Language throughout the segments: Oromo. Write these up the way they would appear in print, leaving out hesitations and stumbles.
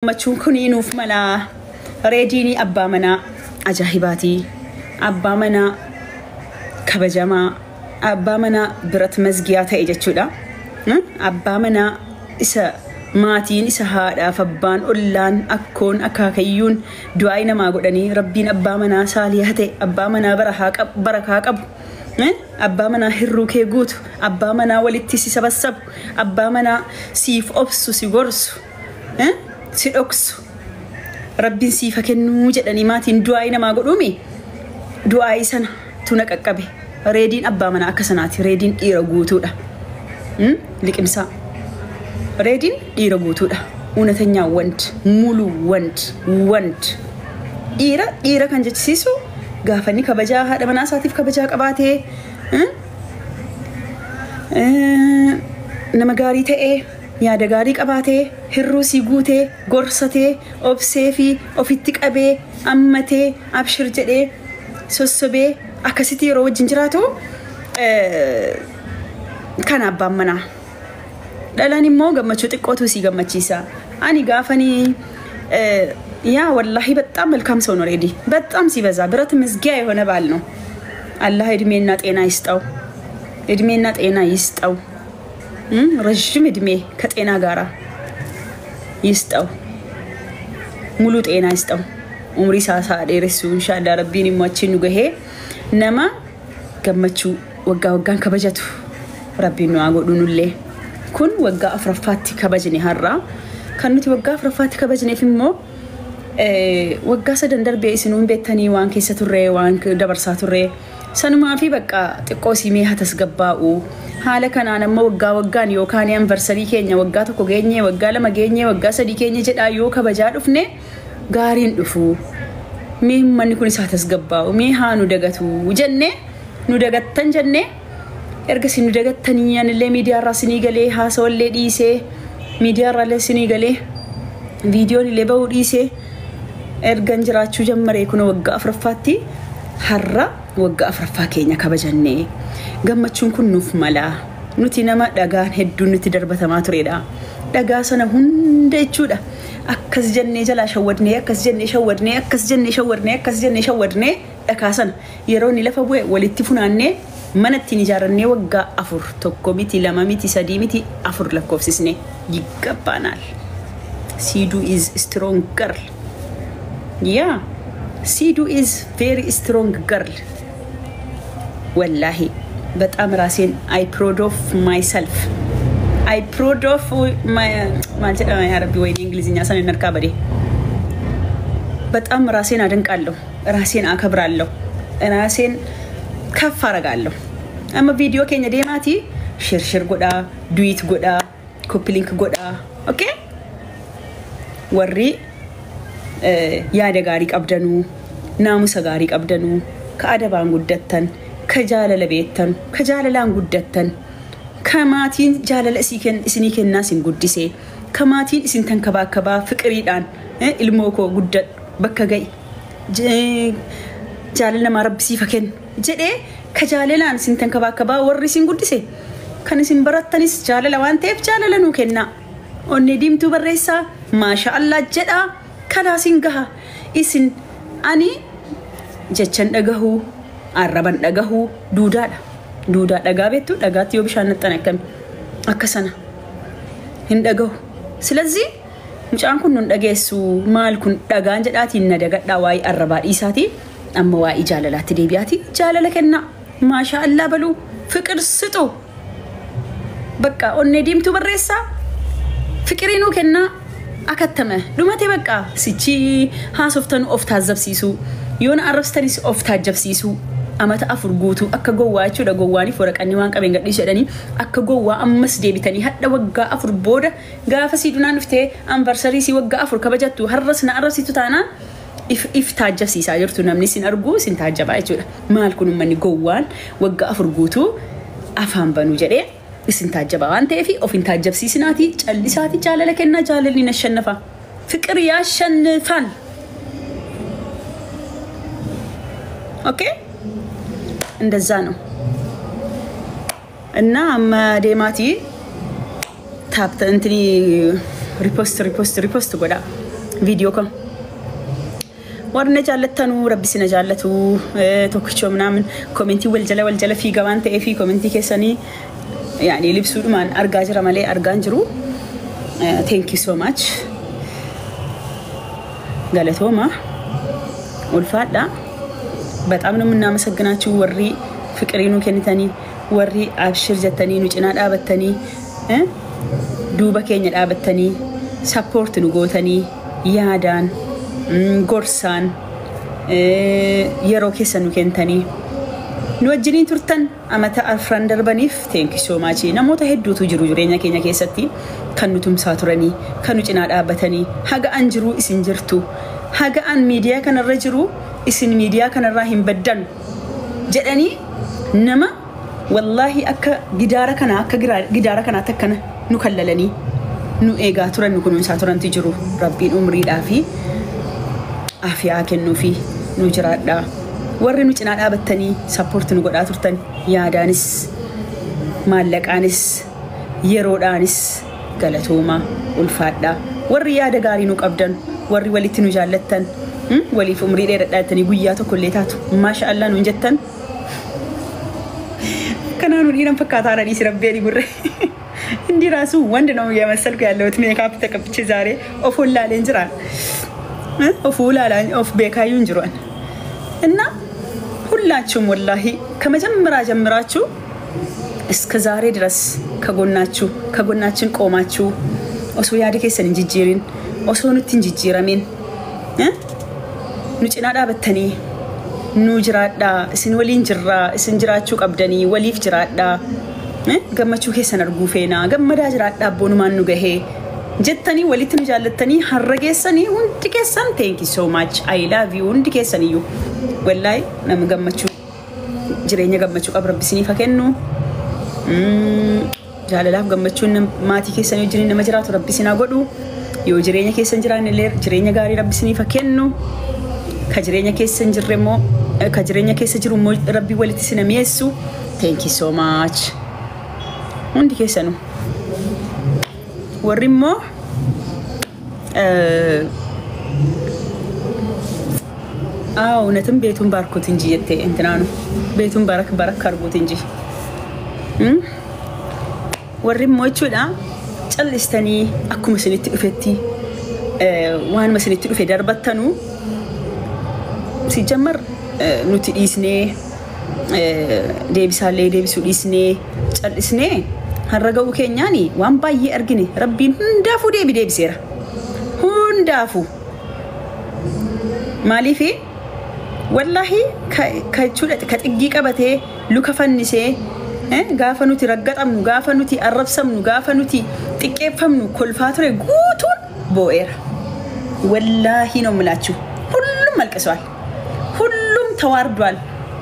gammachuun kuni nuuf mala reediini abbaa manaa ajaa'ibaati abbaa manaa kabajamaa abbaa manaa birat mazgiyaa ta'e jechuudha abbaa manaa isa maatiin isa haadhaaf abbaan ollaan akkoon akaakayyuun du'aa namaa godhanii rabbiin abbaa manaa saaliyaa ta'e abbaa manaa barakaa qabu abbaa manaa hirruu kee guutu abbaa manaa walitti si sabassabu abbaa manaa siif obsu si gorsu si dhoksu rabbiin siifa kennuu jedhanii maatiin du'aa namaa godhuumi du'aa sana tuna qaqqabe reediin abbaa manaa akka sanaati reediin dhiira guutuudha liqimsaa reediin dhiira guutuudha uunatanya mulu wand dhiira kan jechisiisu gaafanii kabajaa haadha manaa isaatiif kabajaa qabaatee nama gaarii ta'ee yaada gaarii qabaatee hirruu si guutee gorsatee obsee fi ofitti qabee ammatee abshir jedhee sossobee akkasitti yeroo wajjin jiraatu kan abbaan manaa dhalaan immoo gammachuu xiqqootu si gammachiisa ani gaafanii ያ ወላሂ በጣም መልካም ሰው ነው ሬዲ በጣም ሲበዛ ብረት መስጊያ የሆነ ባል ነው አላህ እድሜና ጤና ይስጠው ረጅም እድሜ ከጤና ጋራ ይስጠው ሙሉ ጤና ይስጠው ዑምሪ ሳሳ ደርሱ ኢንሻአላህ ረቢን ይሟችን ገሄ ነማ ገመቹ ወጋን ከበጀቱ ረቢን ነው አጎዱኑሌ ኩን ወጋ አፍረፋቲ ከበጅኒ ሀራ ከኑት ወጋ አፍረፋቲ ከበጅኒ ፍሞ waggaa sadan darbee isinuun beektanii waan keessa turre waan dabarsaa turre sanumaa fi bakka xiqqoo simee hatas gabbaa'u haala kanaan amma waggaan yookaan anniversary keenya waggaa tokko geenye waggaa lama geenye waggaa sadii geenye jedhaa yoo kabajaa dhufne gaariin dhufu mee manni kun isaa hatas gabbaa'u mee haa nu dagatu jenne nu dagattan jenne erga sinu dagattanii yanillee miidiyaa irraa sinii galee haasawallee dhiisee miidiyaa irraa sinii galee viidiyoon illee bahuu dhiisee ergan jiraachuu jammaree kun waggaa afuraffaatti har'a waggaa afuraffaa keenya kabajanne gammachuun kun nuuf mala nuti nama dhagaan hedduun nuti darbatamaa turedha dhagaa sana hunda jechuudha akkas jennee jalaa shawwadnee akkas jennee shawwadnee dhagaa sana yeroo ni lafa bu'e walitti funaannee manatti ni ijaarannee waggaa afur tokko miti lama miti sadii miti afur lakkoofsisne yigabbaanaal Sidu is strong girl. Yeah, Sidu is very strong girl. Wallahi, but I'm rasin. I proud of myself. I proud of my Arabic way in English. Nya sana narkabadi. But I'm rasin adankallo. Rasin akabrallo. Rasin kafaragallo. I'm a video Kenya demati. Share goda, do it goda, copy link goda. Okay? warri yaada gaarii qabdanu naamusa gaarii qabdanu ka adabaan guddattan ka jaalala beettan ka jaalalaan guddattan kamaatiin jaalala isinii kennaa sin guddise kamaatiin isin tan kabaa fiqriidhaan ilmoo koo guddat bakka ga'i jaalala nama rabbi siifa kennu jedhee ka jaalalaan isin tan kabaa warri sin guddise kan isin barattanis jaalala waan ta'eef jaalala nuu kennaa onni diimtuu barreessaa maasha Allah jedha kalaasin gaha isin ani jechan dhagahu arraban dhagahu duudaa dhagaa beektu dhagaatti yoo bishaan naxxan akkasana hin dhagahu silazii mucaan kun nun dhageessu maal kun dhagaan jedhaatiin na dagadhaa waa'ee arrabaa dhiisaati amma waa'ee jaalalaatti deebi'aati jaalala kenna maasha Allah balu fiqir situ bakka onni diimtuu barreessaa fiqiriinu kenna akattame dhumate bakka sichi haasoftan of taajabsiisu yoona arrabstanis of taajabsiisu amata afur guutu akka gowwaa jechuudha gowwaani foraqanni waan qabeen gadhiis jedhanii akka gowwaa ammas deebitanii hadda waggaa afur booda gaafa siidunaan dhuftee anniversary si waggaa afur kabajattu har'as na arrabsitu taana if taajabsiisaa jirtu namni sin argu sin taajabaa jechuudha maal kun ummanni gowwaan waggaa afur guutu afaan banuu jedhee isin taajaba waan ta'eef of in taajabsiisinaati callisaati jaalala kenna jaalalni nashannafa fiqir yaashannafan okay እንደዛ ነው እና ዴማቲ ታፕ እንትኒ ሪፖስት ጎዳ فيديو كم ورنا جالتنو ربي سنا جالتو توكشو منامن كومنتي والجلا في جوان تأي في كومنتي كساني يعني لبسوا من أرجاجر مالي أرجانجرو thank you so much قالتوا ما والفات ده بتأمنوا منا مسجناتو وري فكرينو كنتاني وري أبشر جتاني نجناد أبتاني دوبا كينيا أبتاني support نجوتاني يادان غورسان يرو كيسانو كنتاني نوجنين ترتن أما تأفران دربانيف thank you so much نموت هدو تجرو جرينا كينيا كيساتي كانوا تمساتراني كانوا جناد أبتاني حاجة أنجرو إسنجرتو حاجة أن ميديا كان الرجرو إسن ميديا كان الراهم بدن جدني نما والله أكا جدارة كنا تكنا نكللني نو إيجا ترى نكون ساتران تجرو ربي أمري دافي عافية كنو في نجرات دا وري نجنا أبتني سبورت نقول أترتن يا دانس مالك أنس يرود أنس قالتهما والفات دا وري يا دقاري نك أبدن وري ولي تنجالتن ولي في أمري داتني بياتو كليتاتو ما شاء الله نجتن كنا نرينا فكاتارا دي سربيري بري عندي راسو وندنا يا مسلك يا لوت ميك اب تكبتشي زاري أفول لا لنجران أفول لا أف بيكايون جران إننا ሁላችሁም والله ከመጀመራችሁ እስከ ዛሬ ድረስ ከጎናችን ቆማችሁ ኦሶ ያደከሰን እንጂጂሪን ኦሶ ኑትን ጂጂራሜን ኑጭናዳ በተኒ ኑጅራዳ እስን ወሊን ጅራ እስን ጅራችሁ ቀብደኒ ወሊፍ ጅራዳ ገመቹ ከሰን አርጉፌና ገመዳ ጅራዳ ቦኑ ማኑ ገሄ ጀተኒ ወሊትን ጃለተኒ ሐረገሰኒ ሁንድ ከሰን thank you so much I love you ሁንድ ከሰንዩ والله نم جمّتشو جريني جمّتشو قبر بسني فكنّو جالله جمّتشو نم ماتي كيسن يجرين مجرات ربي سنا قدو يو جريني كيسن جران اللير جريني قاري ربي سني فكنّو كجريني كيسن جرمو كجريني كيسن جرمو ربي ولتي سنا ميسو thank you so much وندي كيسنو ورمو ونتم بيتون باركو تنجي يتي انتنانو بيتون بارك كاربو تنجي ورم مويتشو دا چلستني اكو مسنيت افتي وان مسنيت افي دربتنو سيجمر نوتي ديسني ديبسالي ديبسو ديسني چلسني هرغو كينياني وان باي ارغني ربين هندافو ديبي ديبسيرا هندافو مالي في والله كجولة كتجيك أبته لوكفنسه غافنوتي رجعتمنو غافنوتي أربسمنو غافنوتي تكيفمنو كل فترة قوتون بوئر والله نملاتشو كلهم ملكسوال كلهم تواردوال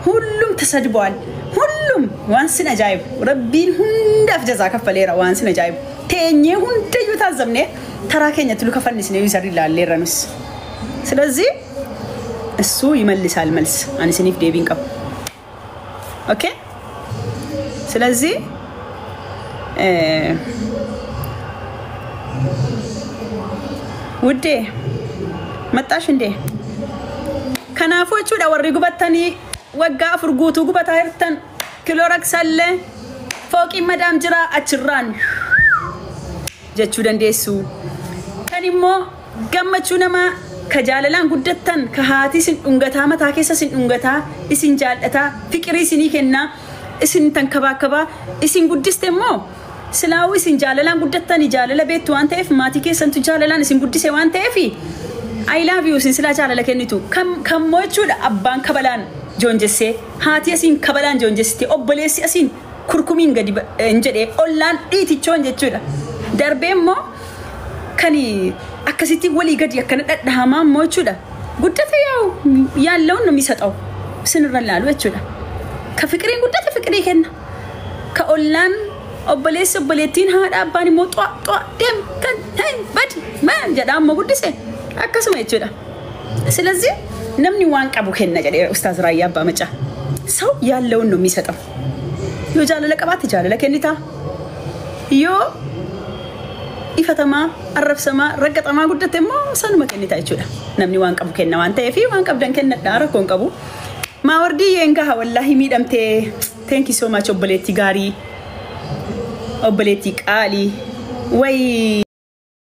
كلهم تسجبوال كلهم وانسنا جايب ربين هندف جزاك فليرا وانسنا جايب تاني هند يتعزمني ترى كنيا تلوكفنسني يسري لا ليرانوس سلازي السو يملس على الملس أنا سنيف ديبين كاب أوكي سلازي ودي متاشن دي كان أفوت شو دا وريقو بطاني وقع فرقوتو قو بطايرتن كلورك سالة فوقي مدام جرا أتشران جاتشو دان ديسو كان مو قمتشو نما كجاللان قدتن كهاتي سن أنغتا متا كيسا سن أنغتا إسن جالتا فكري سني كنا إسن تنكبا إسن قدستمو سلاو إسن جاللان قدتن جاللا بيت وان تيف ماتي كيسا انتو جاللان إسن قدسي وان تيفي I love you سن سلا جاللا كنتو كم موچو دا أبان كبالان جون جسي هاتي أسين كبالان جون جسي أباليسي أسين كركمين غدي انجده أولان إيتي چون جتشو دا دربين مو كاني أكسيتي ولي قد يكن أدهما موجودة قدرت يا لون نميسات أو سنر اللال وجودة كفكرين قدرت فكري كنا كأولان أبليتين هذا أباني مو طوا دم كان هاي بد ما جدا ما قدرت سه أكسم يجودة سلزي نمني وانك أبو كنا جدي أستاذ رايا بامجا سو يا لون نميسات أو يو جال لك أبات جال لك إني تا يو ifatamaa arrabsamaa raggaxamaa guddate immoo sanuma kennita jechuudha namni waan qabu kenna waan ta'eef waan qabdan kennadha rakkoon qabu maa wardii yeengaha wallahi miidhamtee thank you so much obboleetti gaarii obboleetti qaalii way